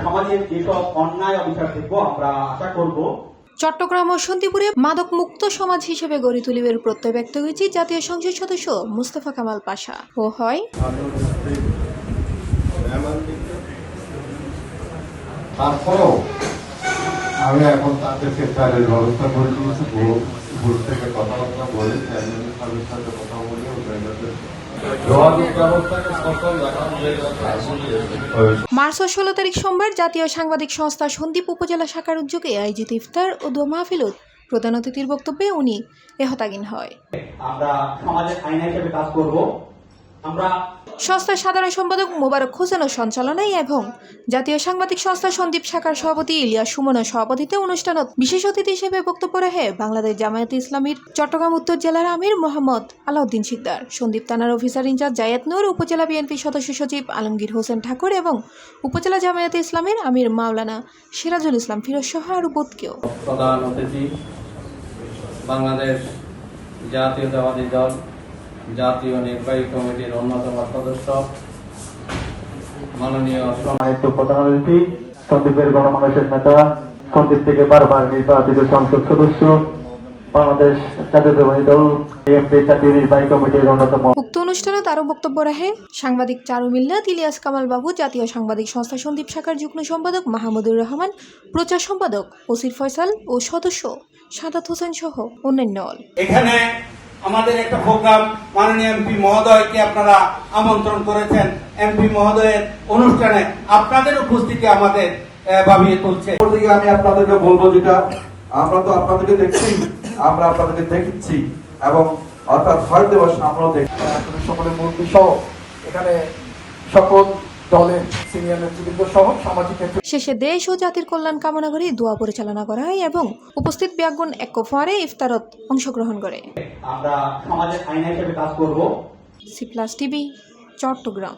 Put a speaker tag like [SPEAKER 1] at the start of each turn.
[SPEAKER 1] সমাজের যেসব অন্যায় অবিচার দেখবো আমরা আশা করব।
[SPEAKER 2] চট্টগ্রাম ও সন্দিপুরে মাদক মুক্ত সমাজ হিসেবে গড়ে তুলিবের প্রত্যয় ব্যক্ত হয়েছে জাতীয় সংসদ সদস্য মুস্তফা কামাল পাশা ও হয়
[SPEAKER 3] তারপরেও আমি এখন তাদেরকে কাজের ব্যবস্থা করে দিয়েছি। ভোর থেকে কথাবার্তা বলে চেয়ারম্যানের সাথে কথা বলে যোগাযোগ ব্যবস্থাকে সচল রাখা
[SPEAKER 2] মার্চ ও 16 তারিখ সোমবার জাতীয় সাংবাদিক সংস্থা সন্দ্বীপ উপজেলা শাখার উদ্যোগে আয়োজিত ইফতার ও দোয়া মাহফিলত প্রধান অতিথির বক্তব্যে উনি এহতাগিন হয়।
[SPEAKER 1] আমরা সমাজের আইনা হিসেবে কাজ করব। আমরা
[SPEAKER 2] সংস্থার সাধারণ সম্পাদক মোবারক হোসেনের সঞ্চালনায় এবং জাতীয় সাংবাদিক সংস্থা সন্দ্বীপ শাখার সভাপতি ইলিয়াস সুমনের সভাপতিত্বে অনুষ্ঠানত বিশেষ অতিথি হিসেবে বক্তব্য রাখে বাংলাদেশ জামায়াতে ইসলামীর চট্টগ্রাম উত্তর জেলার আমির মোহাম্মদ আলাউদ্দিন সিকদার, সন্দ্বীপ থানার অফিসার ইনচার্জ জায়েদ নূর, উপজেলা বিএনপি সদস্য সচিব আলমগীর হোসেন ঠাকুর এবং উপজেলা জামায়াতে ইসলামীর আমির মাওলানা সিরাজুল ইসলাম ফিরোজ সহ আরও বোধকেও।
[SPEAKER 4] প্রধান অতিথি বাংলাদেশ জাতীয়তাবাদী দল জাতীয় নির্বাহী কমিটির অন্যতম সদস্য মাননীয়
[SPEAKER 5] সম্মানিত প্রধান অতিথি, সন্দ্বীপের গণমানুষের নেতা, সন্দ্বীপ থেকে বারবার নির্বাচিত সংসদ সদস্য, বাংলাদেশ জাতীয়তাবাদী দল বিএনপি জাতীয় নির্বাহী কমিটির অন্যতম।
[SPEAKER 2] উক্ত অনুষ্ঠানে তারও বক্তব্য রাখে সাংবাদিক চারু মিল্লাত, ইলিয়াস কামাল বাবু, জাতীয় সাংবাদিক সংস্থা সন্দ্বীপ শাখার যুগ্ম সম্পাদক মাহমুদুর রহমান, প্রচার সম্পাদক ওসির ফয়সাল ও সদস্য সাদাত হোসেন সহ অন্যান্য।
[SPEAKER 6] এখানে আমাদের একটা প্রোগ্রাম মাননীয় এমপি মহোদয়কে আপনারা আমন্ত্রণ করেছেন। এমপি মহোদয়ের অনুষ্ঠানে আপনাদের উপস্থিতি আমাদের ভাবিয়ে তুলছে।
[SPEAKER 3] আমি আপনাদেরকে বলবো, যেটা আমরা তো আপনাদেরকে দেখছি, আমরা আপনাদেরকে দেখছি এবং অর্থাৎ ভয় দেওয়ার আমরাও দেখছি।
[SPEAKER 5] সকলের মুরব্বী সহ এখানে সকল দলের সিনিয়র নেতৃবৃন্দ সহ সামাজিক
[SPEAKER 2] শেষে দেশ ও জাতির কল্যাণ কামনা করে দোয়া পরিচালনা করা হয় এবং উপস্থিত ব্যাগুন এক কফারে ইফতারত অংশগ্রহণ করে।
[SPEAKER 1] আমরা সমাজের আইনা হিসেবে কাজ করব।
[SPEAKER 2] সি+টিভি, চট্টগ্রাম।